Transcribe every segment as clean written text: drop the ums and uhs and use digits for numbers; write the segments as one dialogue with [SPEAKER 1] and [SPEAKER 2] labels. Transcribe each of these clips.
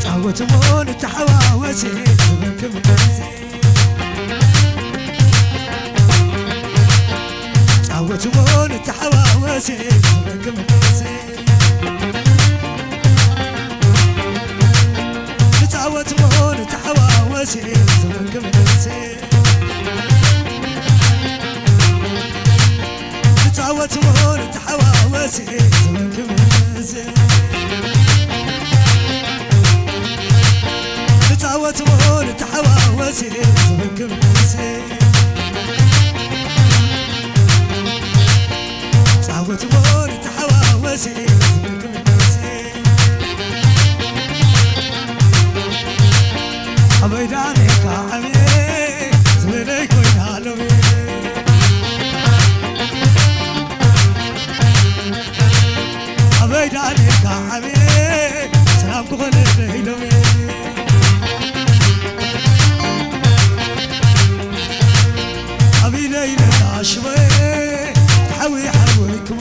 [SPEAKER 1] تعوتمون التحواوسي زمنكم نسي تعوتمون التحواوسي زمنكم نسي تعوتمون التحواوسي زمنكم نسي تعوتمون التحواوسي زمنكم نسي تعوتمون التحواوسي زمنكم نسي تعوتمون التحواوسي زمنكم نسي أبيدانك عمي زمنك وينالوي أبيدانك عمي سلامك ونهيلوي أبي ليلة عشوي تحوي حويكم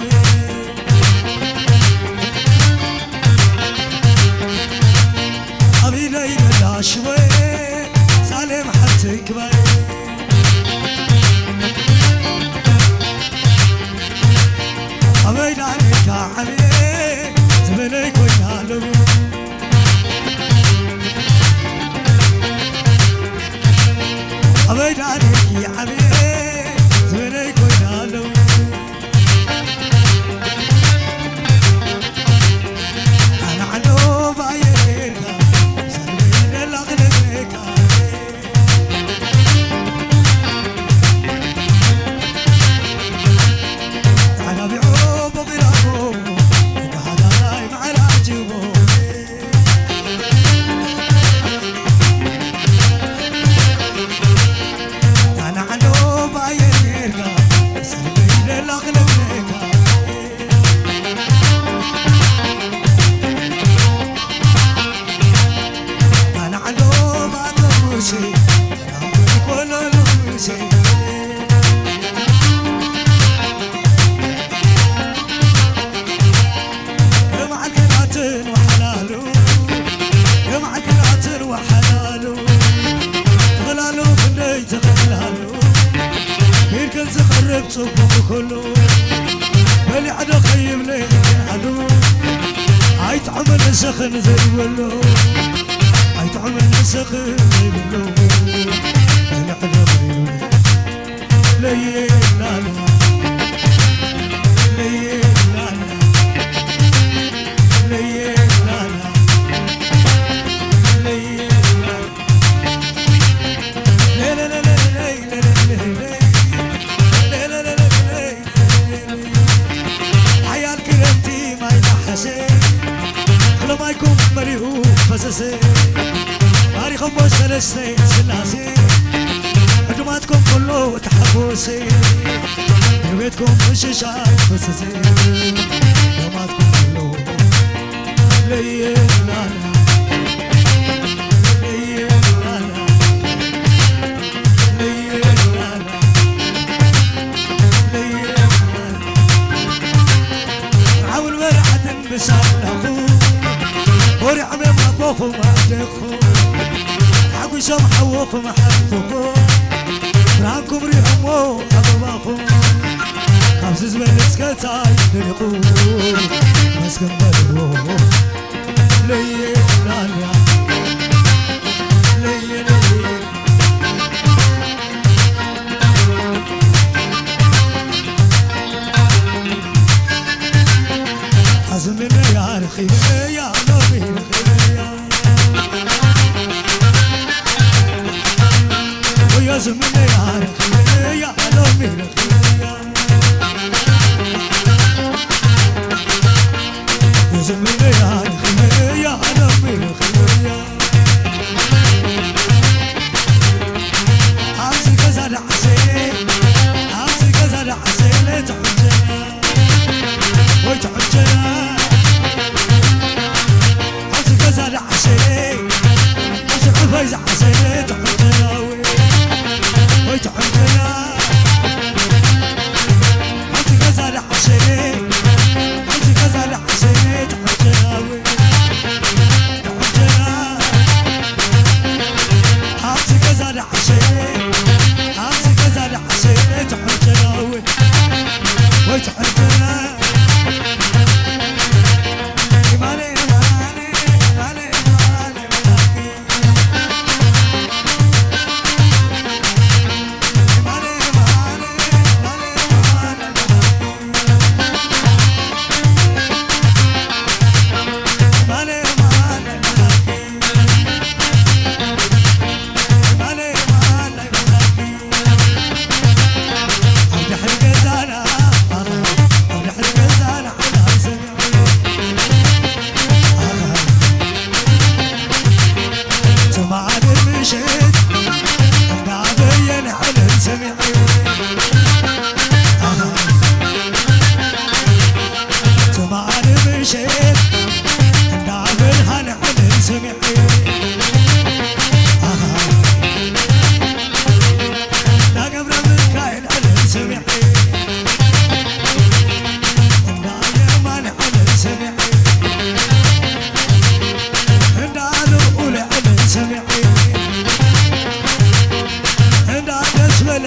[SPEAKER 1] أبي ليلة عشوي سالم حتك باي أبي لعنك عمي زمنك وينالو أبي لعنك يا عمي زمنك وينالو أنا عنو بايرها سلمين الأغلبك أنا بعوب وبلابو وهذا نايم على عجبو أنا عنو بايرها سلمين الأغلبك أنا عنو ما تروسي أنا ولا لوسي يوم عالكنات وحلالو يوم عالكنات وحلالو تغلالو خلي تغلالو يمكن تخرب صبح كله بلي عدا خيب لي عدو عيت عمل سخن زي ولو عيت عمل سخن زي ولو بلي عدا خيب لي لالا لي لالا لي لالا لي لالا لا لا لا لا لا لا عيال كرمتي ما يضحسي كل ما يكون مريهو فسسي ماري خمس سلسي سلاسي هجماتكم كله تحبوسي بيتكم مش شايف فسسي هجماتكم كله ليه لالا ليه لالا ليه لالا ليه لالا عاول ورحة بسالهو ورع من أبوكم أهلكم حقوا شم حوكم حدكم راكم ريحمو أبواكم خمس زمن سكتاي نلقو مسكن بدو ليه لالا ليه ليه حزمنا يا رخي يا نبي ويا زمنا يا رخي يا نبي يا زمنا يا رخي يا نبي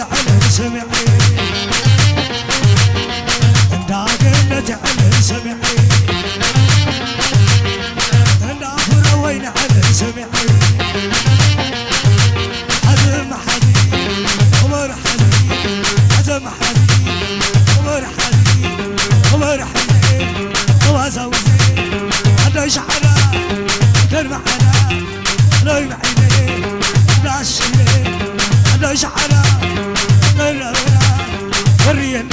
[SPEAKER 1] علن سمعي انداقلت علن سمعي اندافر وين علن سمعي عزم حدي عمر حدي عزم حدي عمر حدي عمر حدي وزوزي عدش حدا كلمة حدا لو معيني ناشي عدش حدا لو وريني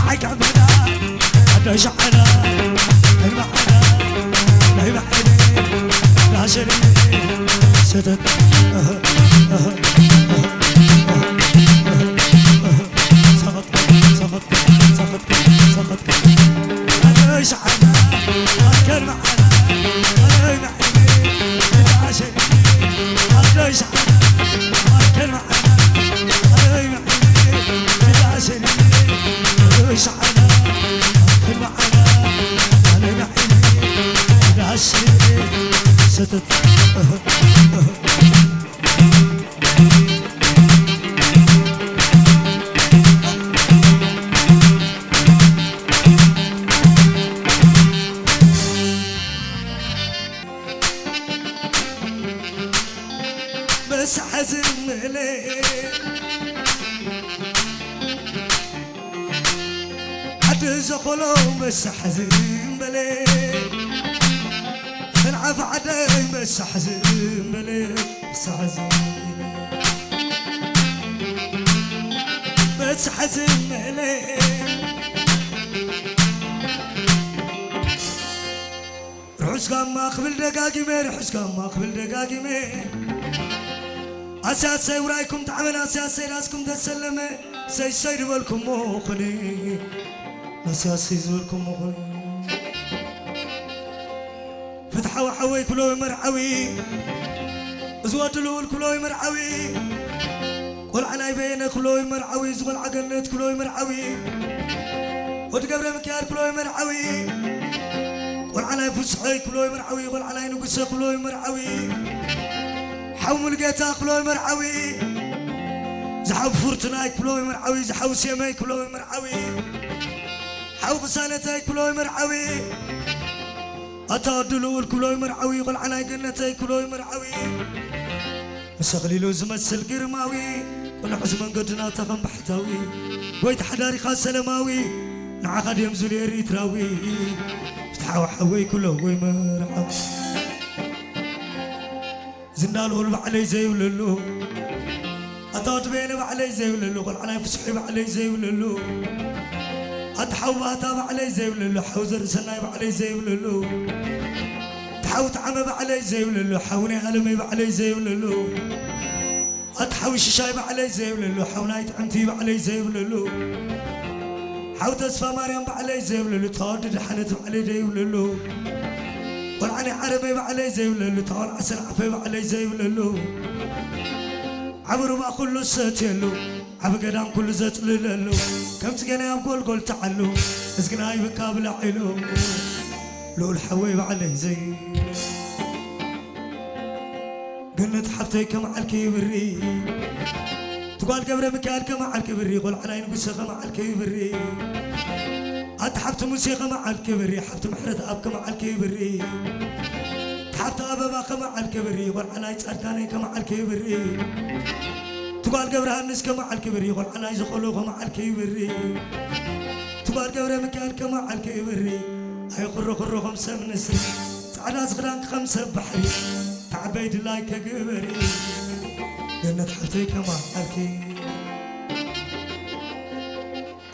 [SPEAKER 1] معك عبدا عدش حدا كلمة حدا لو معيني ناشي ستت عدش حدا كلمة حدا لو معيني ناشي عدش حدا كلمة حدا لو معيني ناشي عدش حدا كلمة حدا لو معيني ناشي ستت بس حزن ليه حد زخلو بس حزن بليه سنعف عدي بس حزن بليه بس حزن بس حزن ليه رحس كان ما قبل دقاقي رحس كان ما قبل دقاقي أساسي ورايكم تعمل أساسي راسكم تسلمي سيسير بالكم موخني أساسي زولكم موخني فتحوا حوي كلوي مرعوي زودلوا الكلوي مرعوي قول عناي بين كلوي مرعوي زغل عقلت كلوي مرعوي وتقبل مكيار كلوي مرعوي قول عناي فسحي كلوي مرعوي قول عناي نقصة كلوي مرعوي حوم لقيتا كلوي مرعوي زحو فورتناي كلوي مرعوي زحو سيمي كلوي مرعوي حو غسانتي كلوي مرعوي أتادلو الكلوي مرعوي قل عناي قنتي كلوي مرعوي مسغليلو زمسل قرماوي قل حزمن قدنا تغم بحتاوي ويت حداري خاص سلماوي نعاقد يمزل يريتراوي فتحوا حوي كلوي مرعوي زنالو البعلي زي وللو أتوت بيني بعلي زي وللو قل عناي فسحي بعلي زي وللو أتحوباتا بعلي زي وللو حوزر سناي بعلي زي وللو تحوت عمى بعلي زي وللو حوني ألمي بعلي زي وللو أتحوش شاي بعلي زي وللو حوناي تعمتي بعلي زي وللو حوت أسفى مريم بعلي زي وللو تودد حنت بعلي زي وللو والعني عربي بعلي زي وللو طول عسل عفي بعلي زي وللو عبرو ما كله ستيلو عب قدام كل زت لللو كم تقنا قول تعلو اسقناي بكابل عيلو لو الحوي بعلي زي قلت حفتي كم على الكبري تقول قبل مكان كم على الكبري قول علي نقص مع الكبري أتحفت موسيقى مع الكبري حفت محرت أبك مع الكبري تحفت أبابا مع الكبري والعناي تسألتاني كمع الكبري تقول قبر هنس مع الكبري والعناي زخلوه مع الكبري تقول قبر مكان كمع الكبري هاي خرو خمسة من السن تعال صغران خمسة بحري تعبيد الله كقبري قلنا تحفتي كمع الكبري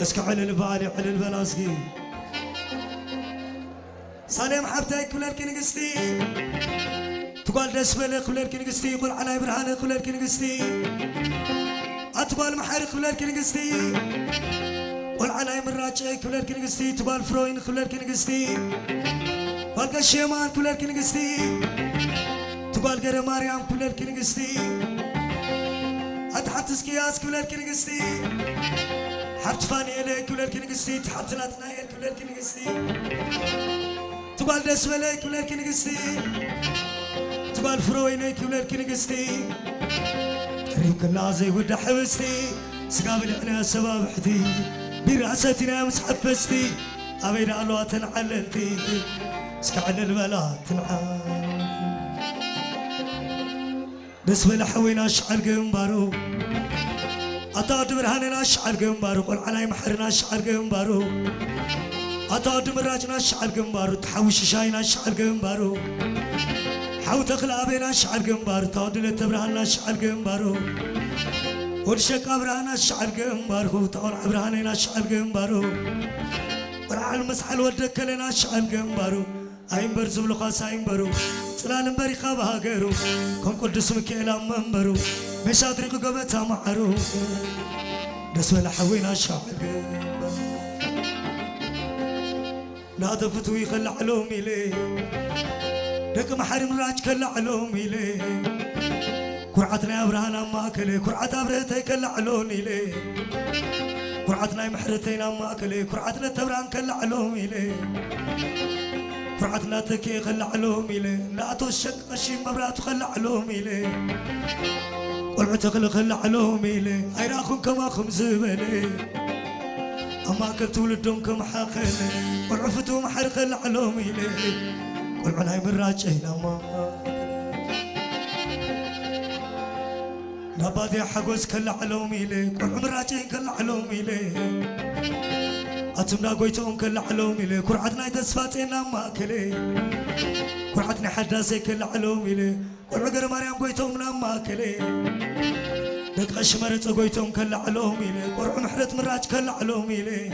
[SPEAKER 1] اسكع على البالي على البلاسقي سالم حبتي كل الكنقستي تقول دسبلي كل الكنقستي يقول على برهاني كل الكنقستي أتقول محرق كل الكنقستي قول على مراجعي كل الكنقستي تقول فروين كل الكنقستي قول الشيمان كل الكنقستي تقول قري مريم كل الكنقستي أتحط سكياس كل الكنقستي حبت فاني إليك كل الكنقستي تحبت ناتنايل كل الكنقستي تقول دسبلي كل الكنقستي تقول فرويني كل الكنقستي قريب كنا زي ود حبستي سقابل عنا سبابحتي برأستنا مسحفستي أبيد الله تنعللتي سكعل البلا تنعل نسبة لحوينا شعر قنبارو أطاد برهاننا شعر قنبارو قل علي محرنا شعر قنبارو أطاد مراجنا شعر قنبارو تحوش شاينا شعر قنبارو حاو تخلابينا شعر قنبارو تودل تبرهاننا شعر قنبارو ورشك أبرهانا شعر قنبارو تقول عبرهاننا شعر قنبارو ورع المسحل ودك لنا شعر قنبارو أيمبر زبلو خاص أيمبرو سلالم بري خابها غيرو كم قدس مكيلا منبرو مش أدرك قبتها معرو نسوي لحوينا شعر لا دفتو يخلع علومي ليه دك محرم راج كل علومي ليه كرعتنا أبرهانا ماكلي كرعت أبرهتي كل علوني ليه كرعتنا محرتينا ماكلي كرعتنا تبران كل علومي ليه كرعتنا تكي خلع علومي ليه لا توشك قشي مبرات خلع علومي ليه والعتقل خلع علومي ليه أيراكم كما خمزبلي أما كنتو لدهم كم حاقلي والعفتو محر خلع علومي ليه والعناي من راجينا ما نبادي حقوس كلا علومي ليه والعمر راجين كلا علومي ليه أتمنا قويتهم كلا علومي ليه كرعتنا يتسفاتينا ماكلي كرعتنا حداسي كلا علومي ليه والعقر مريم قويتهم ماكلي دقش مرت قويتهم كلا علومي ليه والعم حرت مراج كلا علومي ليه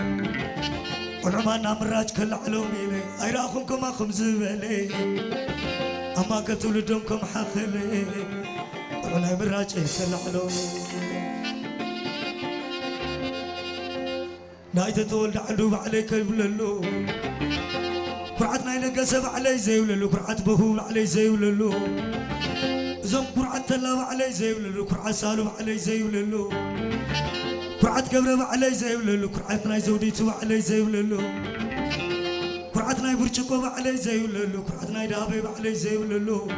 [SPEAKER 1] والعمانا مراج كلا علومي ليه أيراكم كما خمزبلي أما قلتوا لدمكم حاخلي والعنا مراجي كلا علومي نايت تولد عندو عليك يبللو كرعتنا ينقسب علي زي وللو كرعت بهول علي زي وللو زم كرعت تلاب علي زي وللو كرعت سالو علي زي وللو كرعت قبرب علي زي وللو كرعتنا زوديتو علي زي وللو كرعتنا يبرشكوب علي زي وللو كرعتنا يدابيب علي زي وللو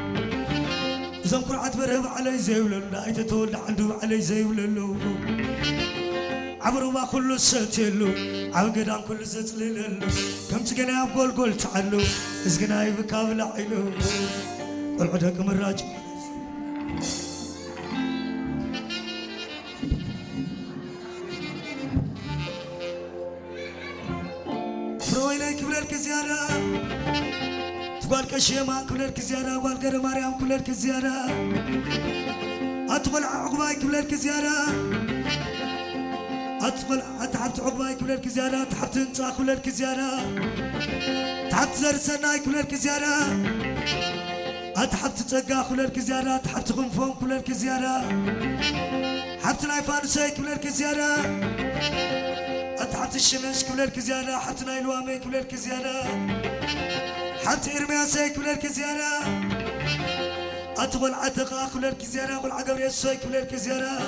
[SPEAKER 1] زم كرعت برهب علي زي وللو نايت تولد عندو علي زي وللو عبرو ما كل ستيلو عقدان كل زتللو كم تجنا بقول قول تعلو اسقنا يبكابل عيلو والعدك مراج فروينا كبرك زيارة تقول كشيما كبرك زيارة والقر مريم كبرك زيارة أطول عقباي كبرك زيارة أدخل أتحبت عقباي كلك زيارة تحبت انت كلك زيارة تحبت زر سناي كلك زيارة أتحبت تقا كلك زيارة تحبت غنفون كلك زيارة حبت نايفانسي كلك زيارة أتحبت الشمس كلك زيارة حبت نايلوامي كلك زيارة حبت إرمياسي كلك زيارة أدخل عتقا كلك زيارة والعقب يسوي كلك زيارة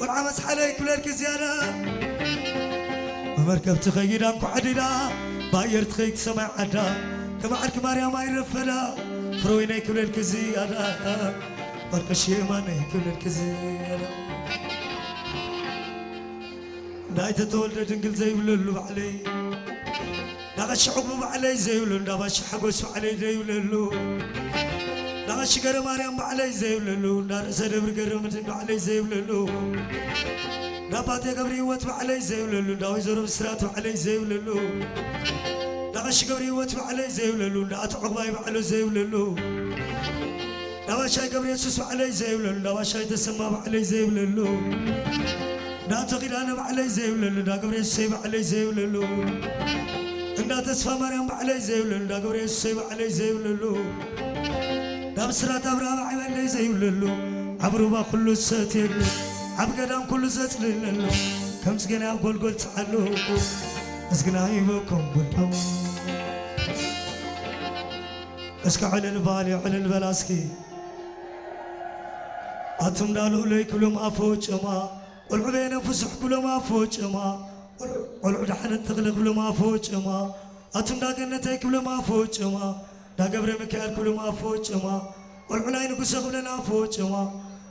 [SPEAKER 1] والعمس حلي كلك زيارة مركب تخيل أنكو عدنا باير تخيك سمع عدا كما عرك مريم ما يرفلا فرويني كلك زيارة مركب شيماني كلك زيارة نايت تولد دنقل زي وللو علي نغش عقب علي زي وللو نغش حقوس علي زي وللو نغش قرم مريم علي زي وللو نار سدبر قرم علي زي وللو نباتي قبري واتبع علي زي وللو ناوي زرب سرات علي زي وللو نغش قبري واتبع علي زي وللو نات عقباي على زي وللو نواشاي قبري يسوس علي زي وللو نواشاي تسمى علي زي وللو نات غيران علي زي وللو نا قبري يسيب علي زي وللو نا تسفى مريم علي زي وللو نا قبري يسيب علي زي وللو نبسرات أبرام علي زي وللو عبرو ما كل ستيل عبقدام كل زتللو كم سجنا قول تعلو اسقنا يبكم قلبو اسك على البالي على البلاسكي أتم دالو لي كلهم أفوج أما والعبين فسح كلهم أفوج أما والعود حنت تغلق كلهم أفوج أما أتم داقنتي كلهم أفوج أما دا قبر مكان كلهم أفوج أما والعلاين قصق لنا أفوج أما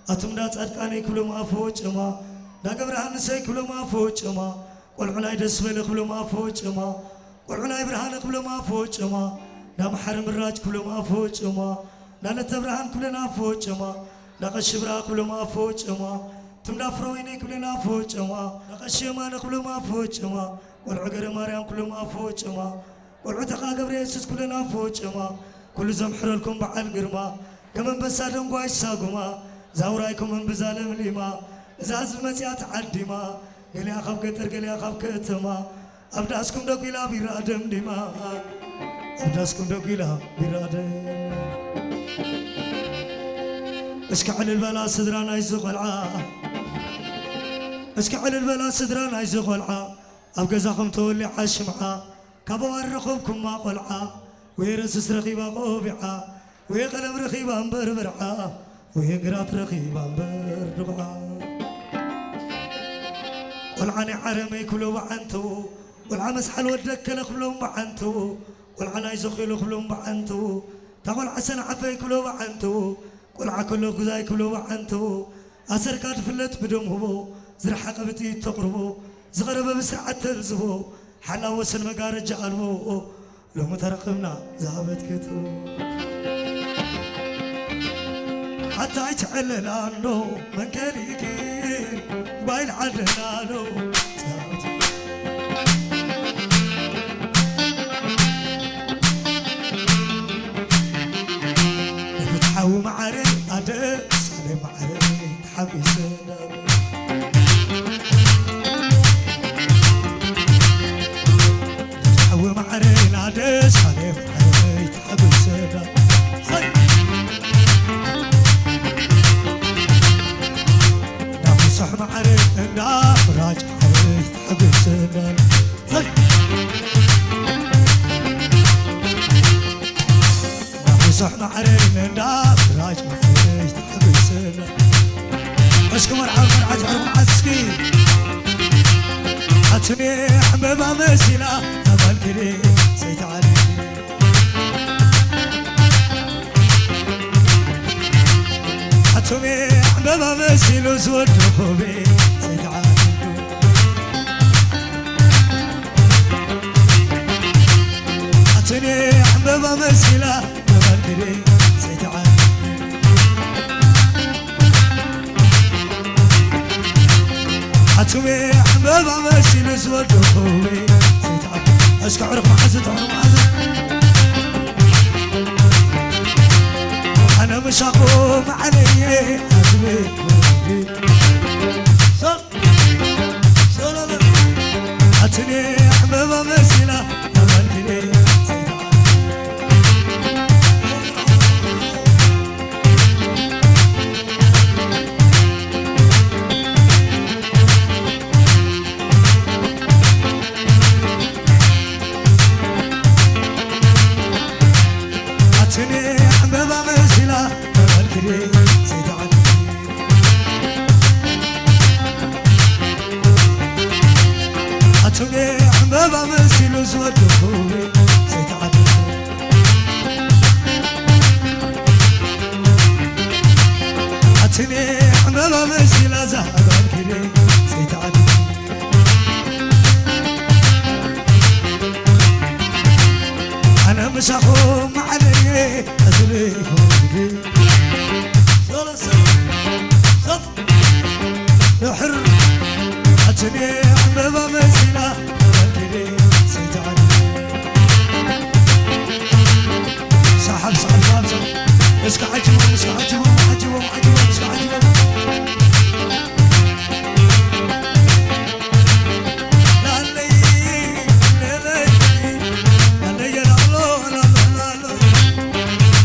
[SPEAKER 1] أتم دات أركاني كل ما فوج أما دا قبرهان سي كل ما فوج أما والعناي دسبل كل ما فوج أما والعناي برهان كل ما فوج أما دا محرم الراج كل ما فوج أما دا نتبرهان كلنا فوج أما دا قشبرا كل ما فوج أما تم دا فرويني كلنا فوج أما دا قشيمان كل ما فوج أما والعقر مريم كل ما فوج أما والعتقى قبر يسوس كلنا فوج أما كل زمحر لكم بعد قرما كمن بسادم قواش ساقما زاورايكم من بزالم ليما زاز المسيات عدما قلي أخاف كتر قلي أخاف كتما أبداسكم دوكيلا بيرادم ديما أبداسكم دوكيلا بيرادم اسكعل البلا صدران عيزق العا اسكعل البلا صدران عيزق العا أبقزاكم تولي عاشمعا كبوار رخوبكم ما قلعا ويرسس رخيبا قوبعا ويقلم رخيبا بربرعا ويقرات رخيبا بربرعا والعني عرمي كلهم بعنتو والعمس حلو الدكل كلهم بعنتو والعنا يزخيلو كلهم بعنتو تقول عسن عفي كلهم بعنتو والع كله غزاي كلهم بعنتو أسر كاد فلت بدم هبو زرح قبتي تقربو زغرب بسرعة تلزبو حلا وسن مقارج قلبو لو مترقمنا زابت كتو حتى يتعلل عنه من كريكين بايل عدنانو نفتحو معري أدس علي معري تحبي سنامي نفتحو معري أدس علي معري تحبي سنامي صح معرف النار راجع حبيت حبيت سنان صح معرف النار راجع حبيت حبيت سنان اشكو مرحبا مرعج عسكي عتني حبيبة مسيلة تبال كلي سيت علي عتني حبيبة مسيلة زود رخوبي سيت علي عتني حبيبة مسيلة تبال كلي سيت علي عتمي حبابا ماشي نزود خوي زيت عبد اسكع عرف معزت عرف معزت انا مش اقوم علي عتمي صل صل عتمي حبابا ماشي لا تملكني زيت عتني حبابا مسيلة تملكني زيت عدي عتني حبابا مسيلة زود خوي زيت عدي عتني حبابا مسيلة تملكني زيت عدي أنا مش أخوم علي أزلي هودي صلا صب يحر عتني حبابا مسيلة تملكني زيت عدي سحب سحب سحب اسكع عجبهم اسكع عجبهم عجبهم عجبهم اسكع عجبهم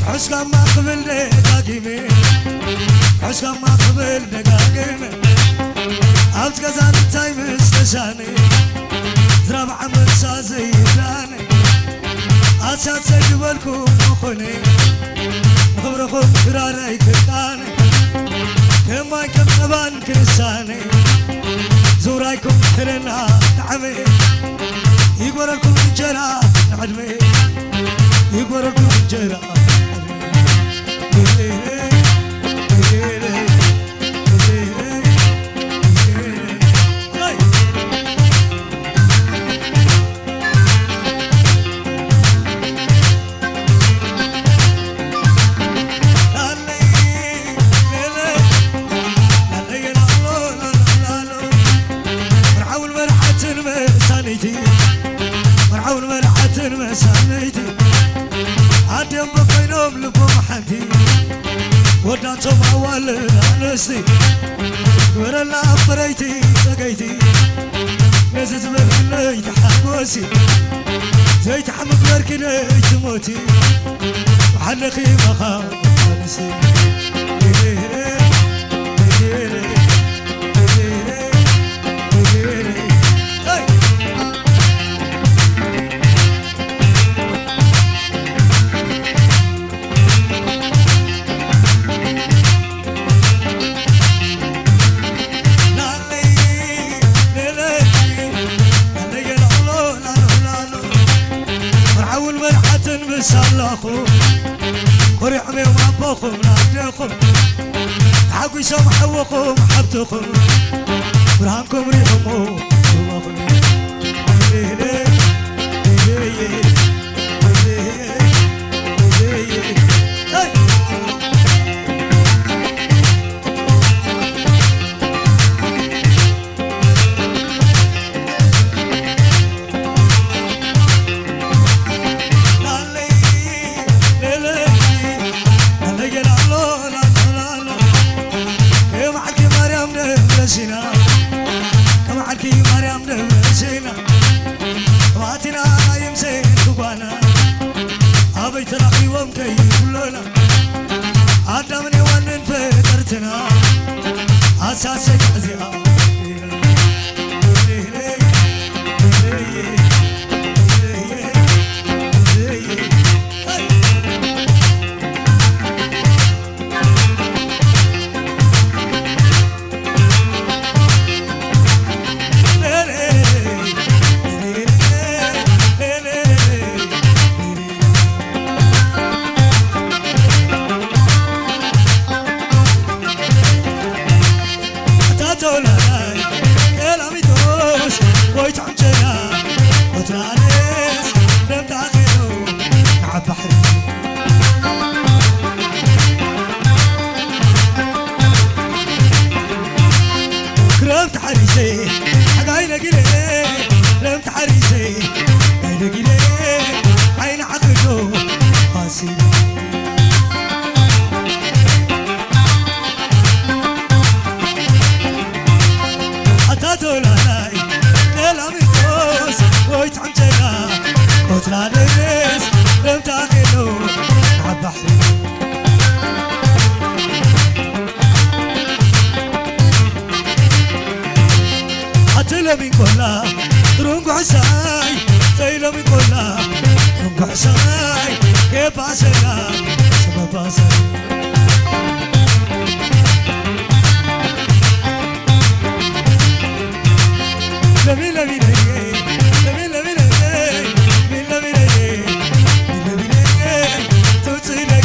[SPEAKER 1] حسكا ما قبل دقاقيمي حسكا ما قبل دقاقيمي عبد كزان التايم استشاني زراب عمل سازي داني عسات سجبلكم مخوني مخبركم كراري كتاني كما كم نبان كرساني زورايكم خلنا نعمي يقول لكم جرا نعدمي يقول لكم جرا أنتم أول أنستي ورلا فريتي سقيتي نزز بكلي تحمسي زي تحمق مركلي تموتي وحلقي مخاف أنسي سلاخو ورحمي ومعبوخو ناديخو تحقوا يسوم حوخو محبتخو برهانكم ريحمو كما عركي مريم نمسينا واتنا يمسين كبانا أبي تراخي ومكي كلنا عدمني ونن فترتنا أساسك أزياء رمت حريسي حقاينا قلي رمت حريسي قاينا قلي عين عقلو قاسي حتى تولاي كلامي فوس ويتعم جنا وطلع ناس رمت عقلو عبحري لمن كلا ترونق عساي زي لمن كلا ترونق عساي كيف عساي سبب عساي لمن لمن لمن لمن لمن لمن لمن توصي لك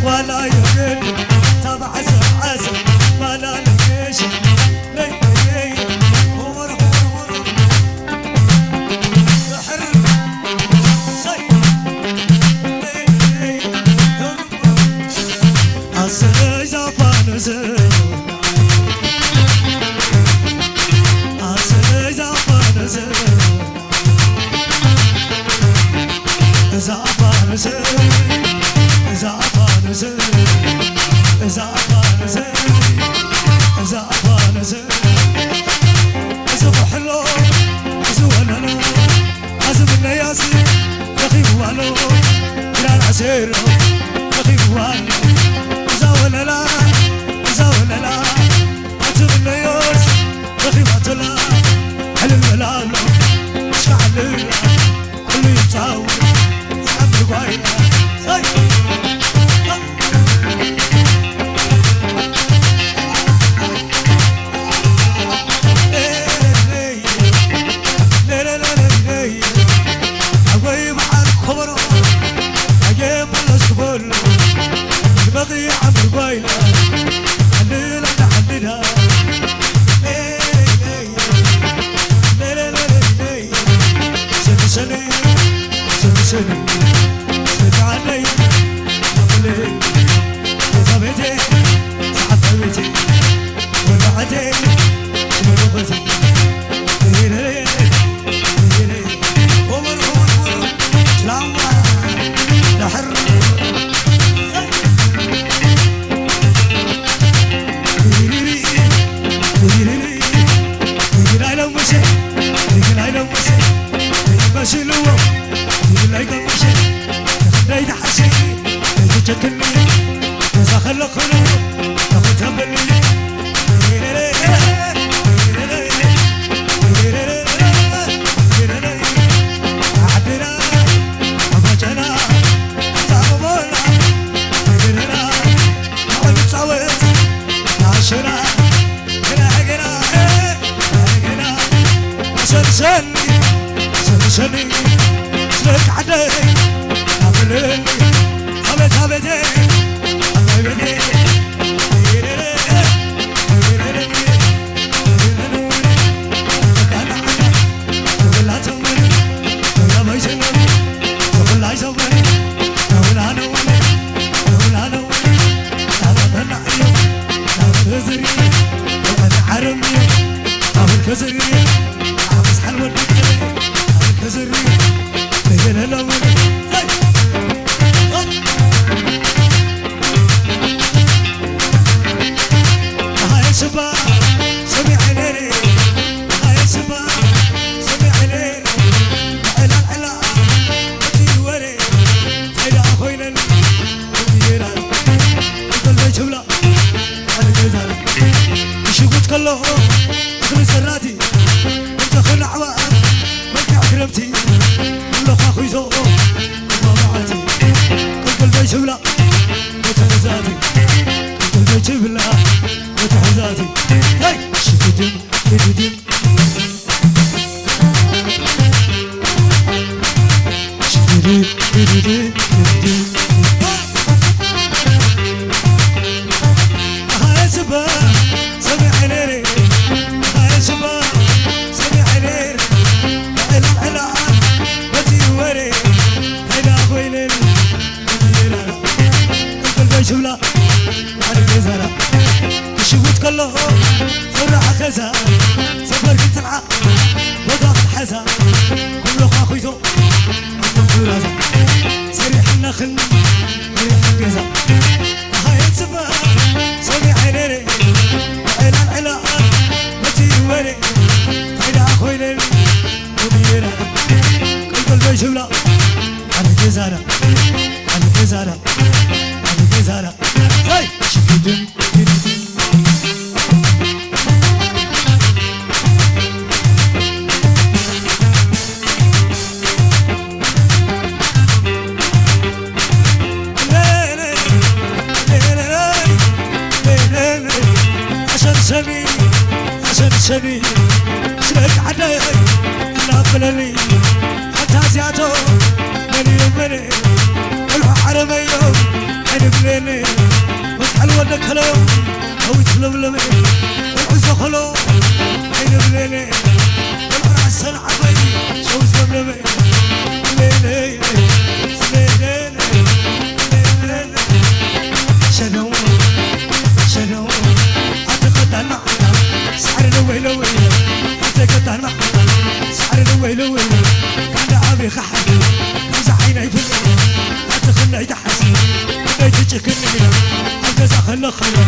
[SPEAKER 1] ولا يهدي تبع عسل ما لا نفيش لي عمر حر سي عسل زفان زين عسل زفان زين زفان زين زعفان زين زعفان زين زعفان زين زب حلو زواننا عزم النياسي يخيب والو كران عسيرو يخيب والو زاولا لا زاولا لا عمر بايلة حللها نحللها سنة سنة علي عقلي ثابتي ثابتي وبعدي ولغتي ومرهون تلاوى نحر لو مشي لو مشي ماشي لو لا يقمشي لا يتحشي لا يتجكني إذا خلقنا ناخدها بالليل عدنا أبجنا تعبونا عدنا نقعد نتعود نعشنا هنا حقنا حقنا سلسلني سلسلني سلك عدي عملي ثابت ثابتي ثابتي شني سلك عدي أنا فلني حتى زيادو مني ومني الحرم يوم عيني بليني واسحل ودك هلو هو يتلملمي والعزو خلو عيني بليني والعرس العبي شو يتلملمي ليلي ليلي ليلي شنو شنو أعتقد أنا سحر لوي لوي أعتقد أنا سحر لوي لوي كان عابي خحي كان زحينا يفلني أعتقد يتحس كنا يتجكني ألقى خلا خلا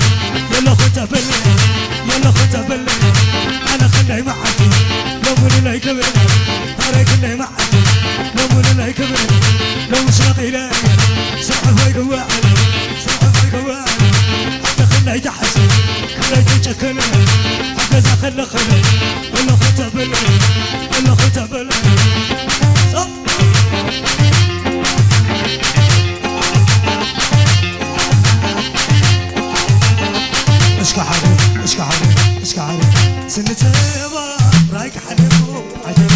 [SPEAKER 1] يلا خنت بلني يلا خنت بلني أنا خلني معك لو من لا يكبر أنا خلني معك لو من لا يكبر لو مش نقيلة سحر فوق واعي سحر فوق واعي أعتقد يتحس كنا يتجكني ألقى خلا خلا يلا خنت بلني يلا خنت بلني اشكى حبيب اشكى حبيب اشكى حبيب سنة هوا رايك حلو عجيب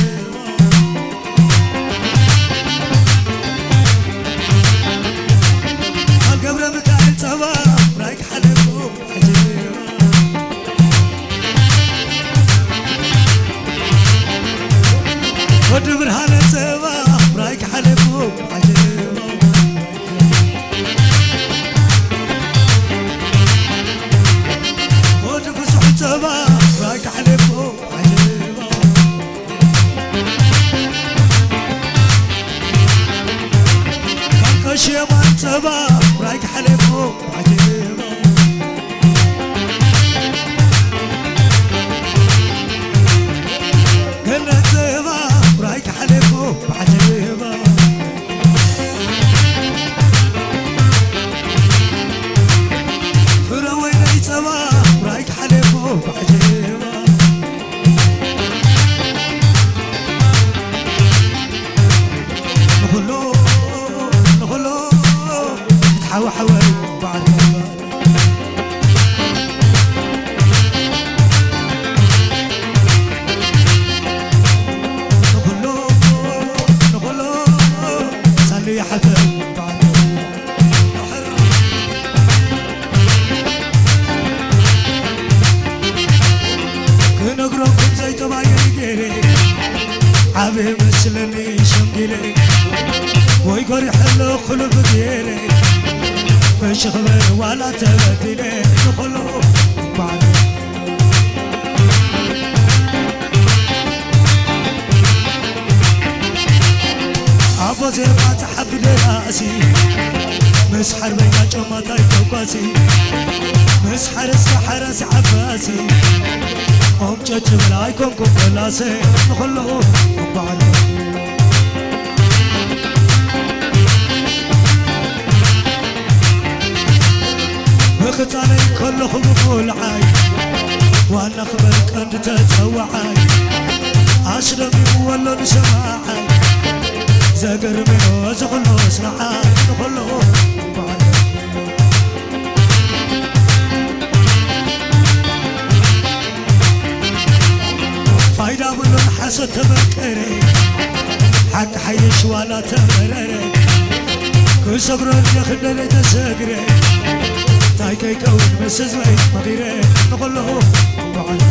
[SPEAKER 1] القبر مكان توا سبا رايك حلفو عجيبة جنة سبا رايك حلفو عجيبة فرويني سبا رايك حلفو عجيبة نغلو تحاول بعد نغلو سالي حتى بعد كنقرأكم زي طبايا الجيري عبي مسلني شمقلي ويقول يحلو خلف ديلي فش خبر ولا تبديلي نخلو بعد أبو زي ما تحب راسي مسحر بينا جمعتي توقاسي مسحر السحر عباسي أم جاج بلايكم كفلاسي نخلو بعد بختاني كلهم بقول عاي وانا خبرك انت تتوعاي اشربي ولا نسمعاي زقر منو زغلو اسمعاي نخلو بعد فايدة بلون حسد تبكري حق حيش ولا تمرري كل صبرك يخدني تسقري تايكي كون مسز بيت مغيري نقوله بعد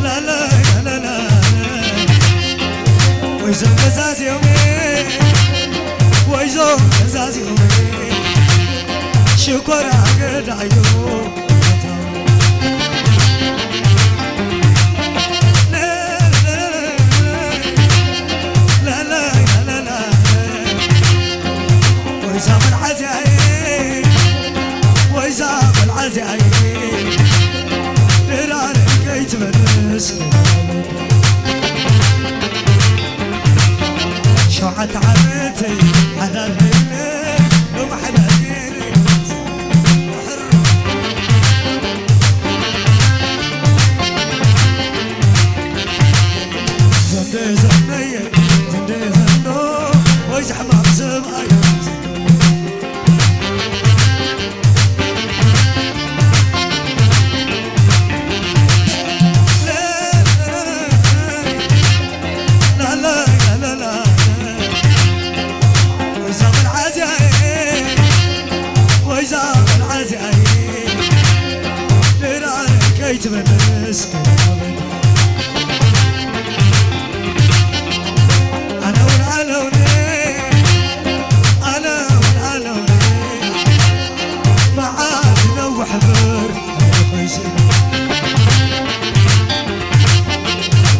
[SPEAKER 1] لا لا لا لا ويزو مزاز يومي ويزو مزاز يومي شكرا قد عيو شوعت عمتي على الهيلة ومحلى ديري زندي زندي زندي زندو ويزحمة بسبعي يتمنس أنا والعلوني أنا والعلوني معاد نوح بر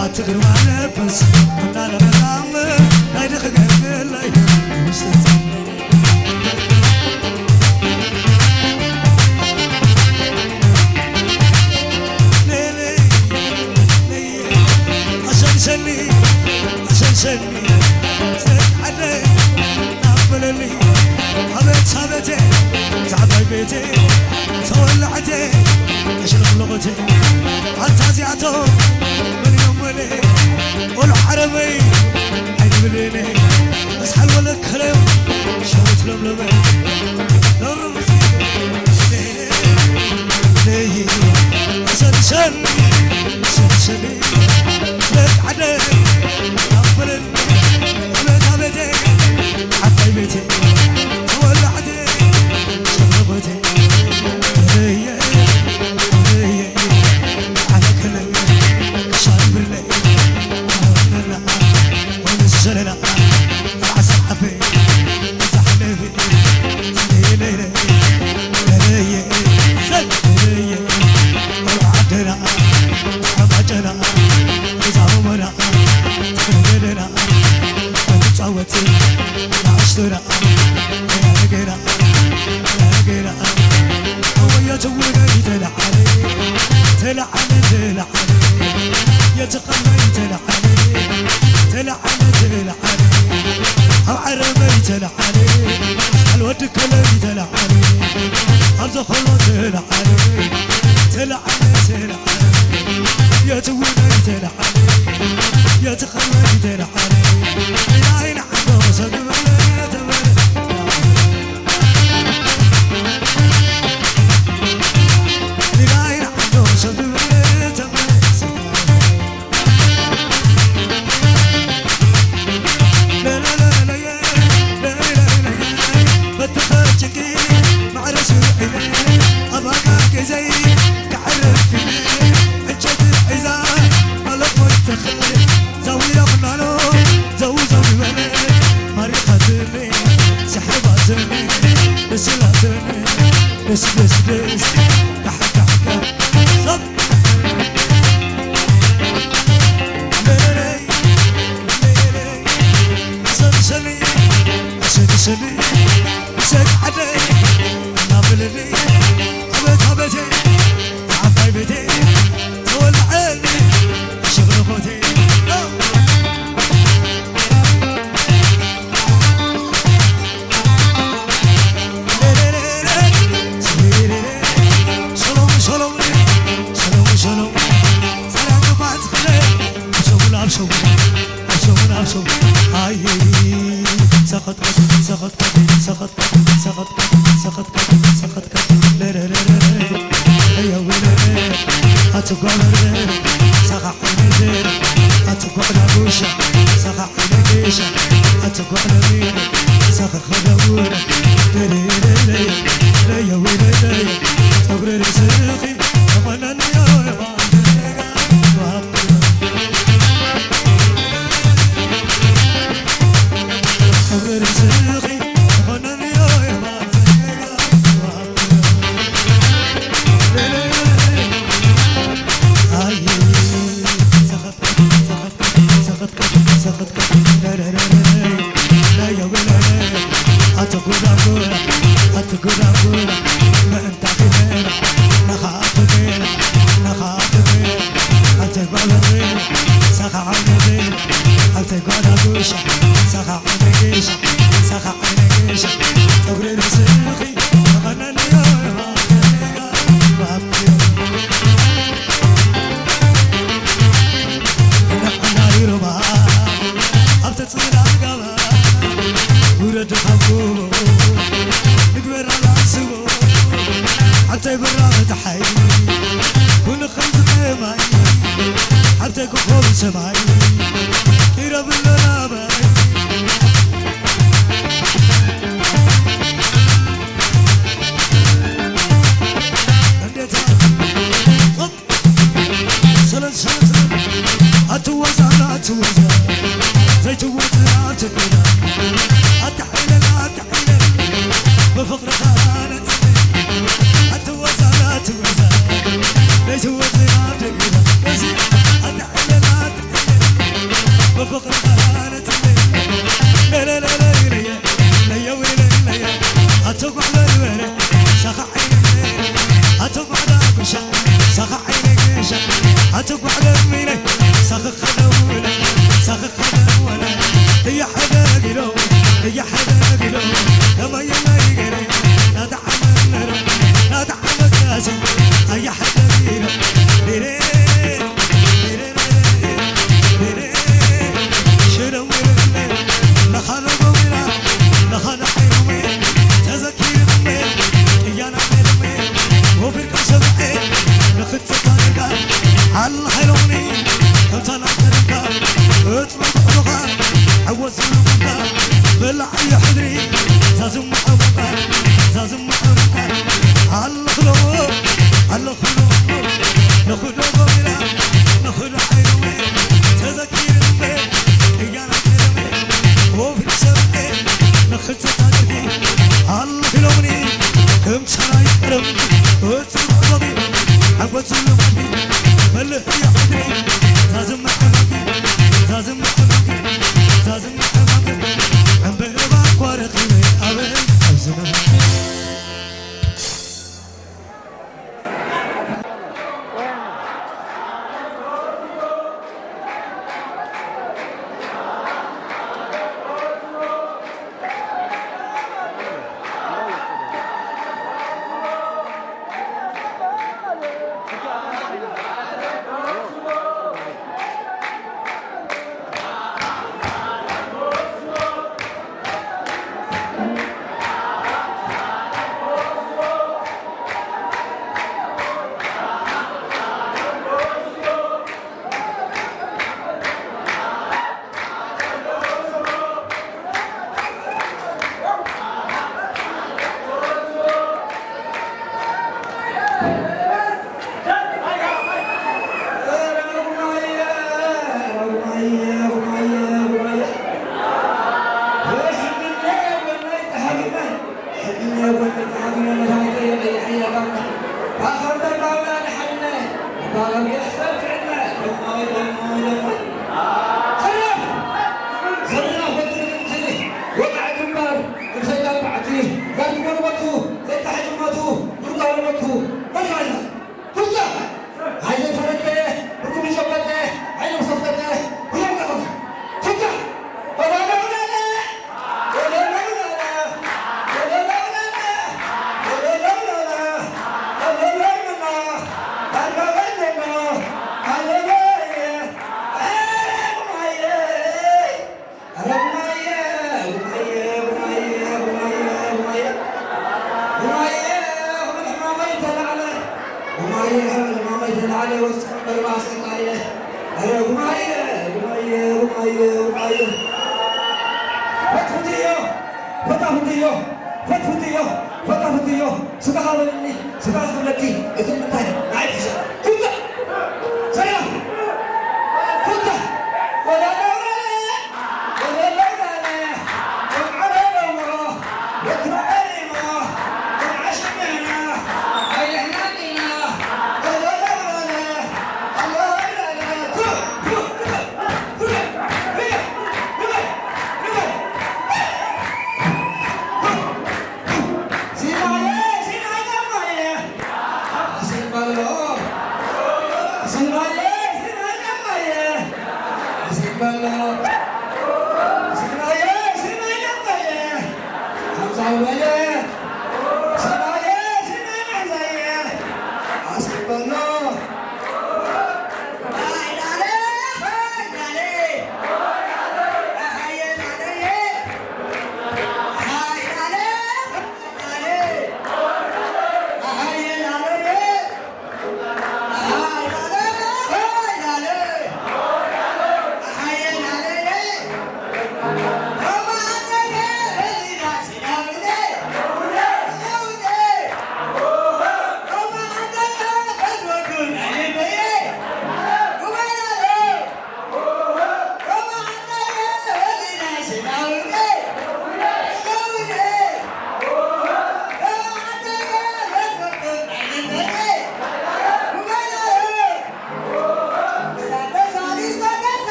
[SPEAKER 1] أتقر معنا بس كنا أنا بنعمل هاي دخل قلبي سني سني علي نقبلني حبيت حبيتي تعبي بيتي تولعتي اشرب لغتي حتى زيعته من يوم ولي والحرمي حيد بليني اسحل ولا كلم شوت لملمي نرمسي ليه سني سني سني علي حتى بيتي ولعتي شربتي هي على كلامي صار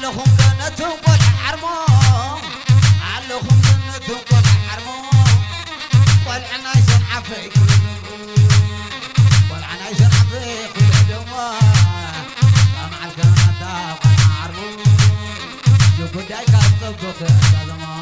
[SPEAKER 2] علهم جنتهم قل حرمو علهم جنتهم قل حرمو قل عنايشن عفيك قل عنايشن عفيك ودموا مع الجنة قل حرمو جو قداي كاتبك زمان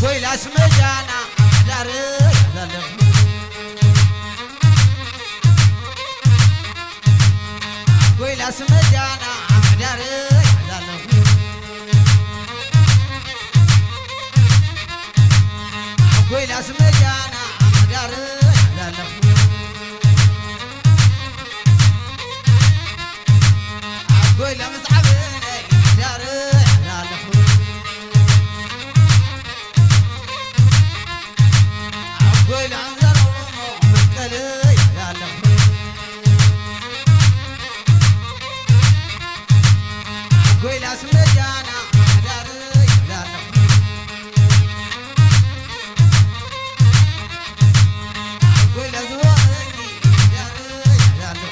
[SPEAKER 2] قوي اسمجانا داري زلف قوي اسمجانا داري زلف قوي اسمجانا داري زلف قوي مصعبني داري زلف قوي عنزر ومسكلي زلف قوي اسمجانا داري زلف قوي ازواني داري زلف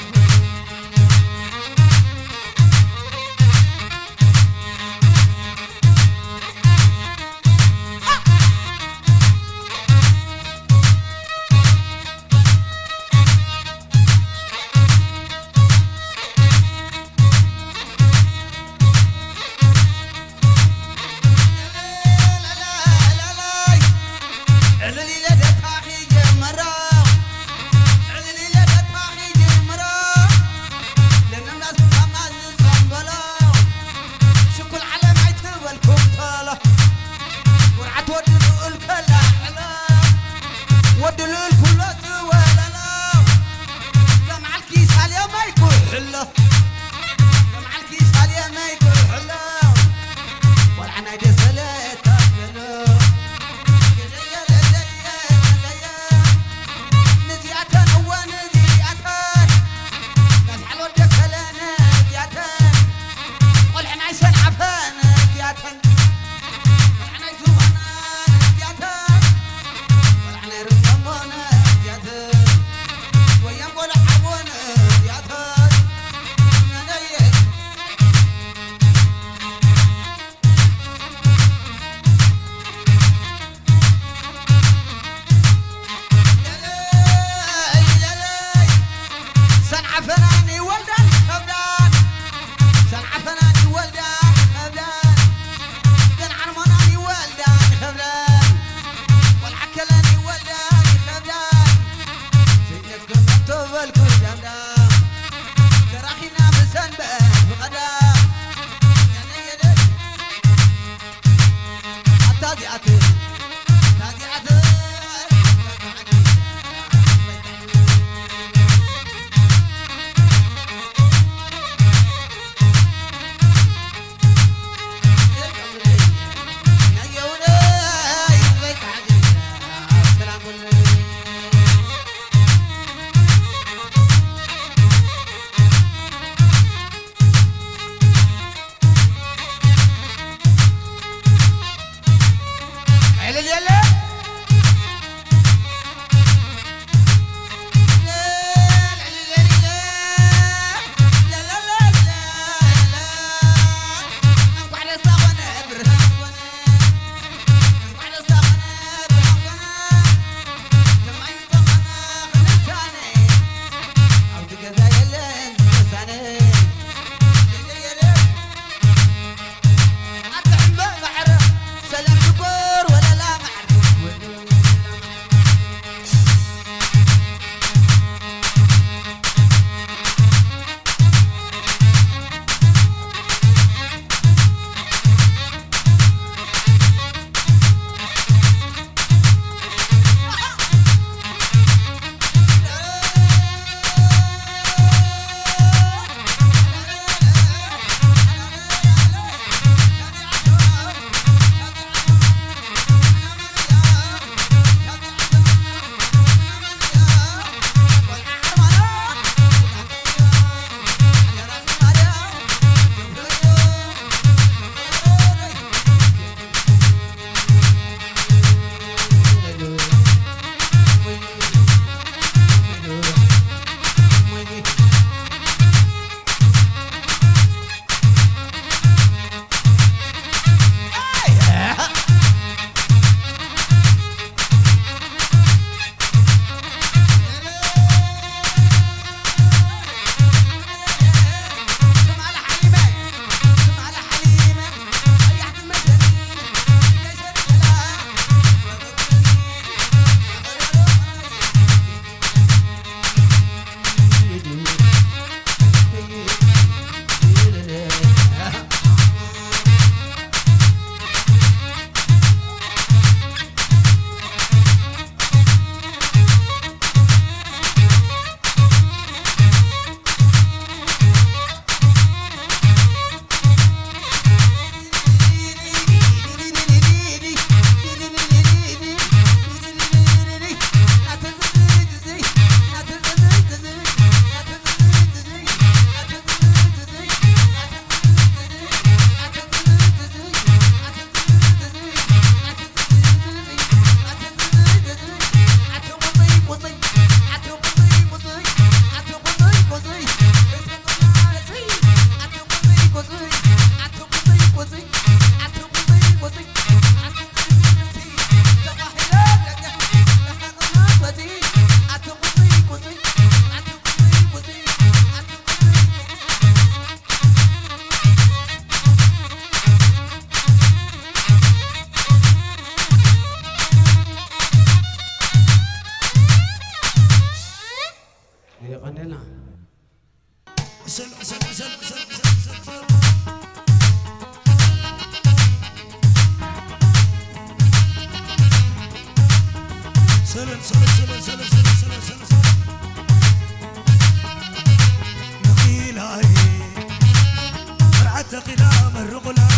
[SPEAKER 1] قدام الرغلة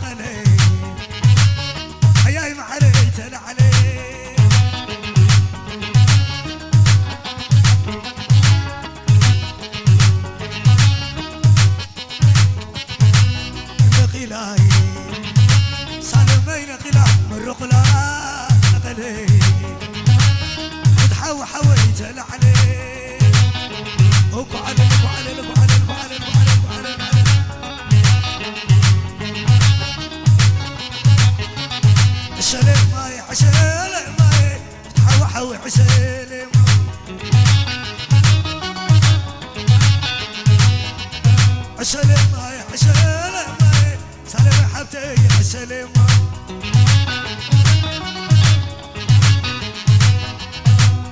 [SPEAKER 1] غني حياي معلي تل علي نقيلاي سالمين قلام الرغلة غني تحاو حوي تل علي وقعد وقعد وقعد وقعد وقعد عسلي ماي عسلي ماي تحوى حوي عسلي عسلي ماي عسلي ماي سالم حبتي عسلي ماي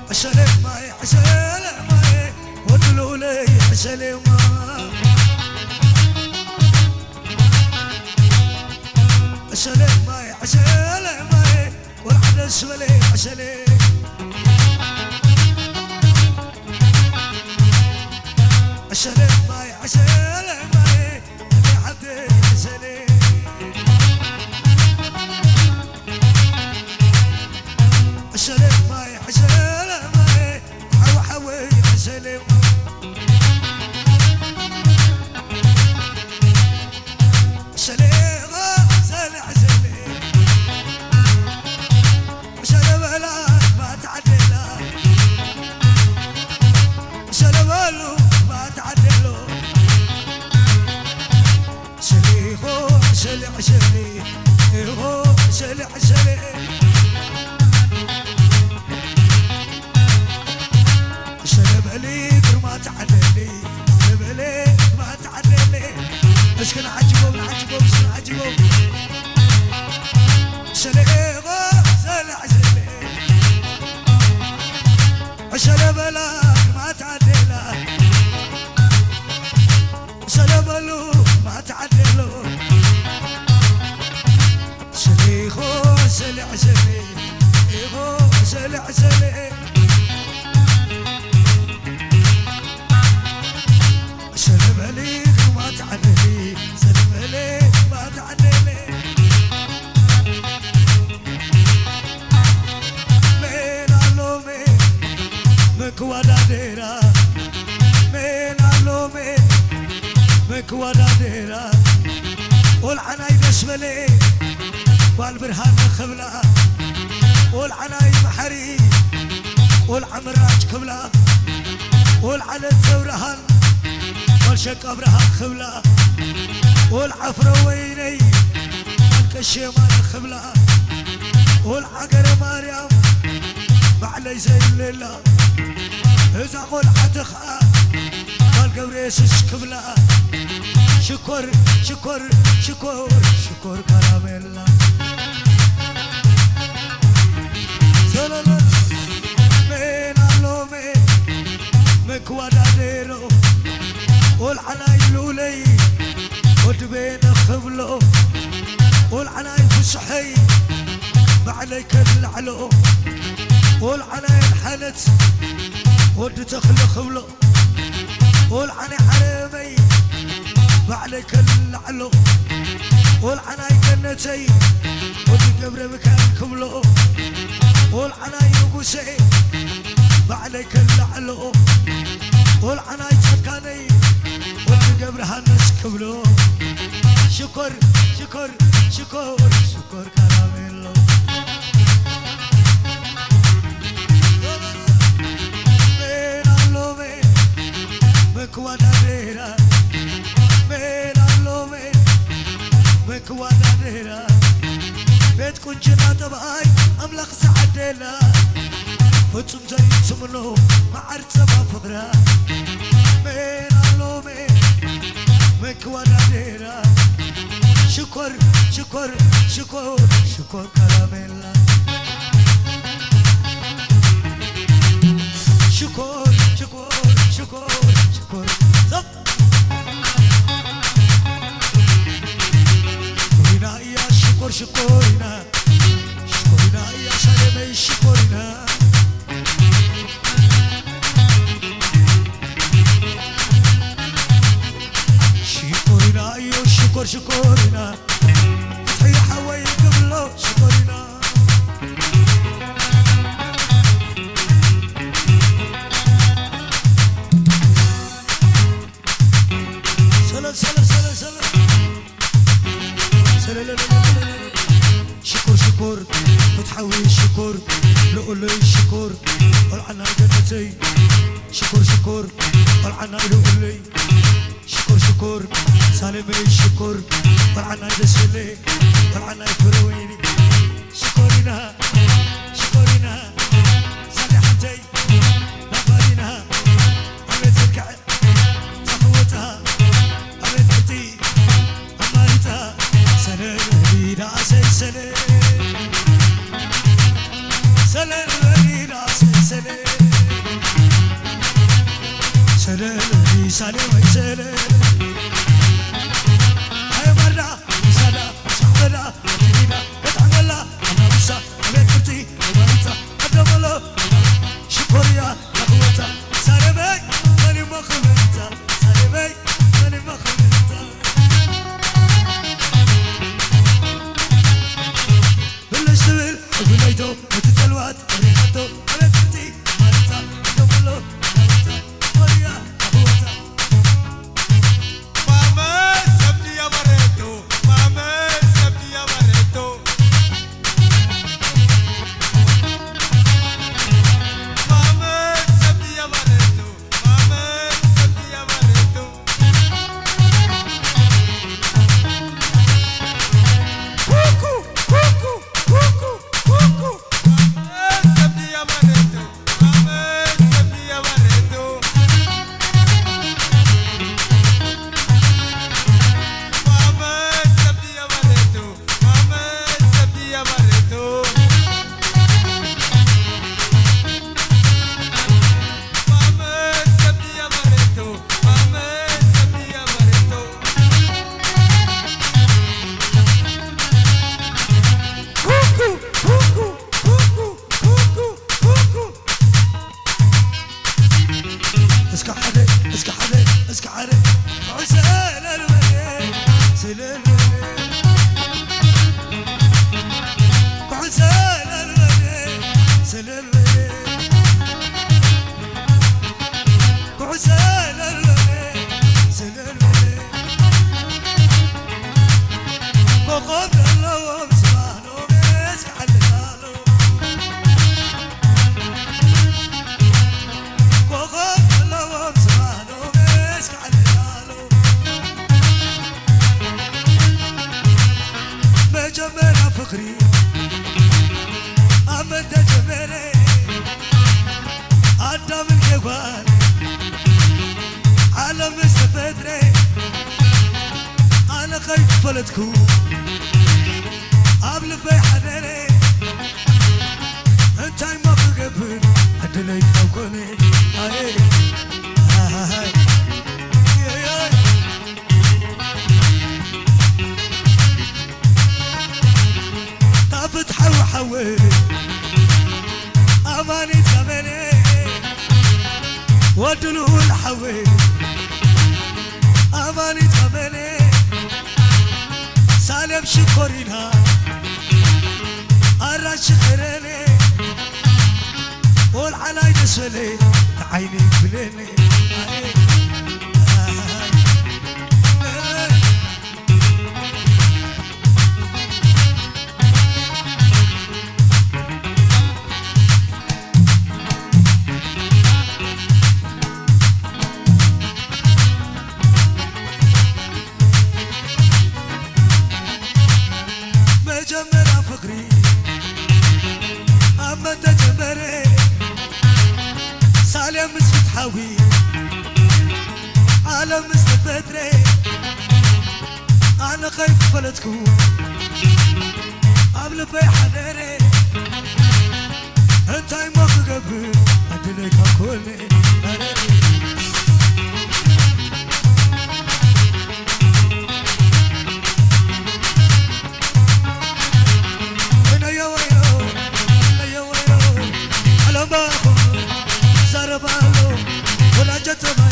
[SPEAKER 1] عسلي ماي عسلي ماي ودلوا لي عسلي ماي عسلي ماي عسلي ماي والعد اسفلي عسلي عسلي ماي عسلي ماي اللي عبدي عسلي عسلي ماي عسلي ماي حوي حوي عسلي عسلي عسلي عسلي هو عسلي عسلي عسلي بليك ما تعدلي عسلي بليك ما تعدلي اشكن عجبهم عجبهم شنو عجبهم عسلي هو عسلي عسلي عسلي بلاك ما تعدلي عسلي بلوك ما تعدلي عسلي عسلي يغو عسلي عسلي عسلي بليك وما تعدلي عسلي بليك ما تعدلي مين علو مين مكوادا ديرا مين علو مين مكوادا ديرا والعناي بسملي والبرهان خبلا والعناي محري والعمراج كبلا والعلت زورهان والشق ابرهان خبلا والعفر ويني والكشيمان خبلا والعقر مريم بعلي زي الليلة إذا قول عتخا والقبريس كبلا شكر شكر شكر شكر كراميلا مين علو مين مكوادا ديرو والعناي لولي ودبين خبلو والعناي فسحي بعليك العلو والعناي حنت ود تخلق خبلو والعناي حرمي بعليك العلو والعناي كنتي ود قبر مكان كبلو والعناي نقوسي بعليك العلو والعناي تكاني ود قبر هنس كبلو شكر شكر شكر شكر كراميلو مين علو مين مكوادا ديرا مين علو مين مكوادا ديرا بيت كنجنا تبعي أملاك سعديلا فتم زي تمنو معرض سبا فقرا مين علو مين مكوادا ديرا شكر شكر شكر شكر كراميلا شكر شكر شكر شكر حوي شكر لقولي شكر والعنا جنتي شكر شكر والعنا لقولي شكر شكر سالمي شكر والعنا دسلي والعنا فرويني شكرنا شكرنا صالحتي نبالينا عملت الكعب تخوتها عملتي عمالتها سنة الهديد عسل سنة سنة الهديد عسل سنة سنة الهديد سنة وسنة هاي مرة سنة صحبنا جديدة بتعملها أنا بسا عملتي عمالتها قدم الله شكر يا أخوتها سلامي ماني ما خمنتها سلامي ماني ما خمنتها بالاشتبل وبالليتو وتتلوات وريحتو عملتي عمالتها قدم الله شكر يا أخوتها
[SPEAKER 3] ماما سبتي يا مريتو ماما سبتي يا مريتو ماما سبتي يا مريتو ماما سبتي يا مريتو كوكو كوكو كوكو كوكو ماما سبتي يا مريتو ماما سبتي يا مريتو ماما سبتي يا مريتو ماما سبتي يا مريتو ماما سبتي يا مريتو ماما سبتي يا مريتو كوكو كوكو كوكو كوكو كوكو
[SPEAKER 1] اسكع حدا اسكع حدا اسكع حدا عسل الولي سل الولي عسل الولي سل الولي عسل الولي سل الولي وقف الله ومسمعنا ومسكع حدا وقف الله ومسمعنا ومسك على ما جمنا فخري أما انت جمالي عدى من جوال على مستفدري أنا خايف فلتكو قبل بي حدري انت ما قبل عدلي فوقني هاي هاي هاي طافت حو حوي اماني زمني ودلو الحوي اماني زمني سالم شكرينها الرش خيرني والعلاي نسولي عيني بليني مجمرة فخري أما تجمري سالم مستحوي عالم مستفدري أنا خايف فلتكو قبل بي حدري انتاي ما قبل أدليك أكوني زربالو ولا جتمي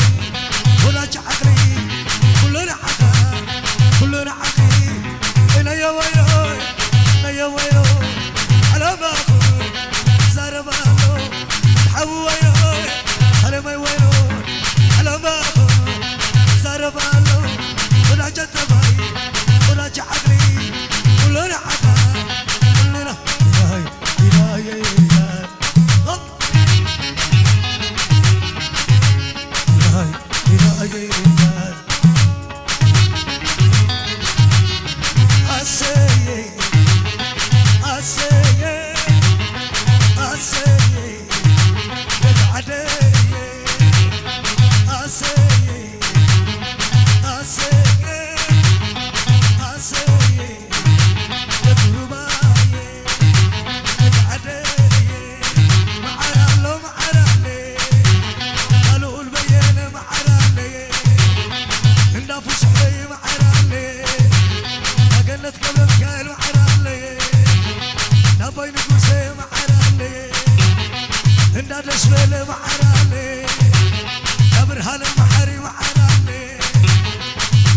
[SPEAKER 1] ولا عقلي كلنا حقا كلنا حقي انا يا ويلو انا يا ويلو على ما زربالو حويلو على ما ويلو على ما زربالو ولا جتمي ولا عقلي كلنا حقا كلنا هندا دسبل معرالي أبرهان المحري معرالي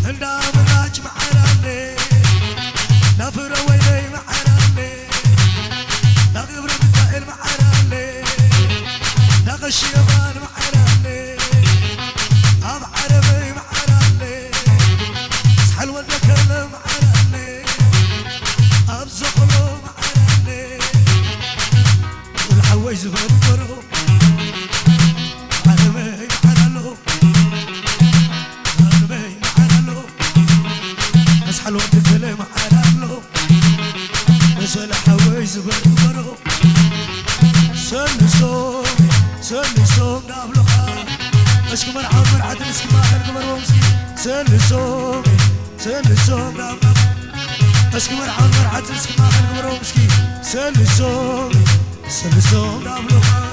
[SPEAKER 1] هندا مناج معرالي نافر ويلي معرالي نغبر مكائل معرالي نغش يمان معرالي أب عربي معرالي سحل ودكل معرالي أب زخلو معرالي والحوي زبر برو عربي معرالو عربي معرالو أسحل ودكل معرالو بس الحوي زبر برو سل صوم نابلخا اشكمر عمر عدل اسكما هنقمر ومسكي سل صوم نابلخا اشكمر عمر عدل اسكما هنقمر ومسكي سل صوم نابلخا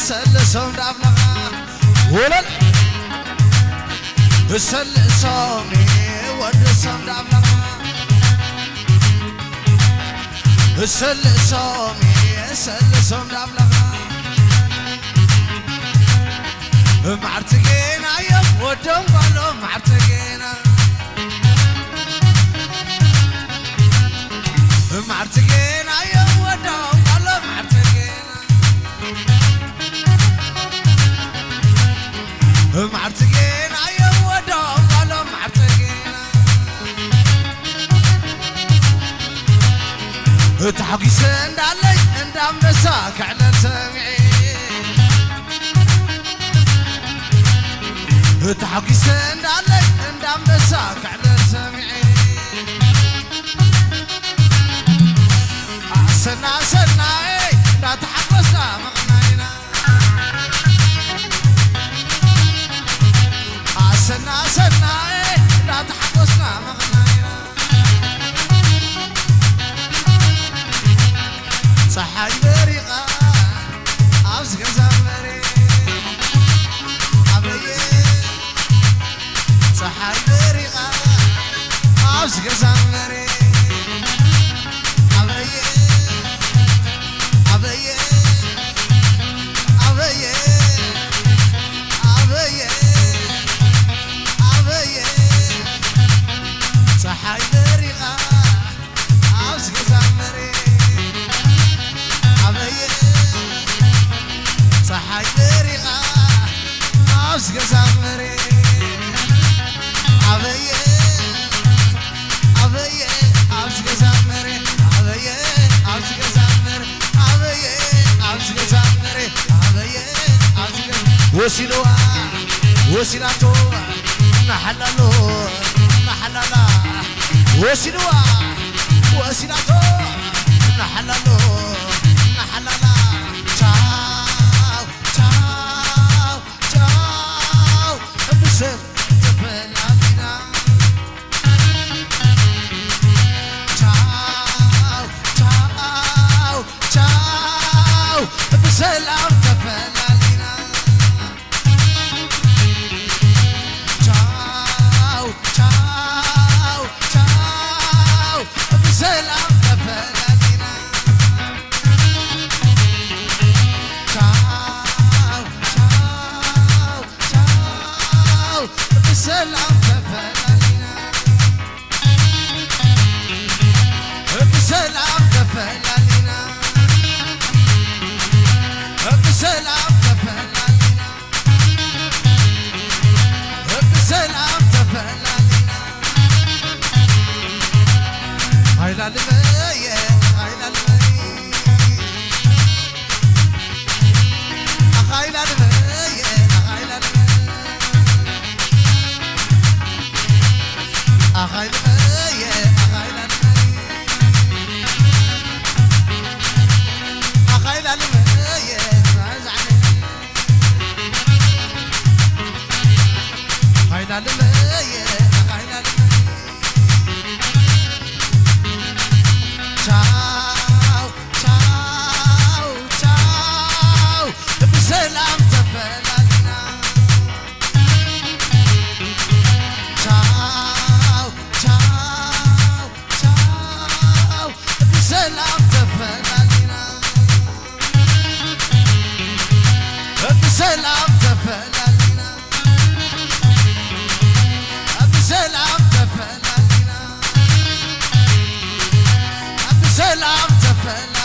[SPEAKER 2] سل صوم دابلغا ولل سل صومي ود صوم دابلغا سل صوم دابلغا معرتقينا يا ودم قالوا معرتقينا معرتقينا يا ودم قالوا معرتقينا معرتقينا يا ودم قالوا معرتقينا تحقيس اندالي اندام نساك على سمعي تحقيس اندالي اندام نساك على سمعي سنا لا تحقسنا مغنينا سنا لا تحقسنا مغنينا صحاي بريقة أبزق زمري أبيي صحاي بريقة أبزق زمري أبيي أبيي أبيي أبيي أبيي صحاي بريقة أبزق زمري أبيي صحاي بريقة أبزق زمري أبيي أبيي أبزق زمري أبيي أبزق زمري أبيي أبزق زمري أبيي أبزق وسيلوا وسيلاتو نحللو نحللا وسيلوا وسيلاتو نحللو نحللا تشاو تشاو تشاو بسم تفلالينا تشاو تشاو تشاو بسلام تفلالينا تشاو تشاو تشاو بسلام تفلالينا بسلام تفلالينا بسلام تفلالينا بسلام تفلالينا بسلام تفلالينا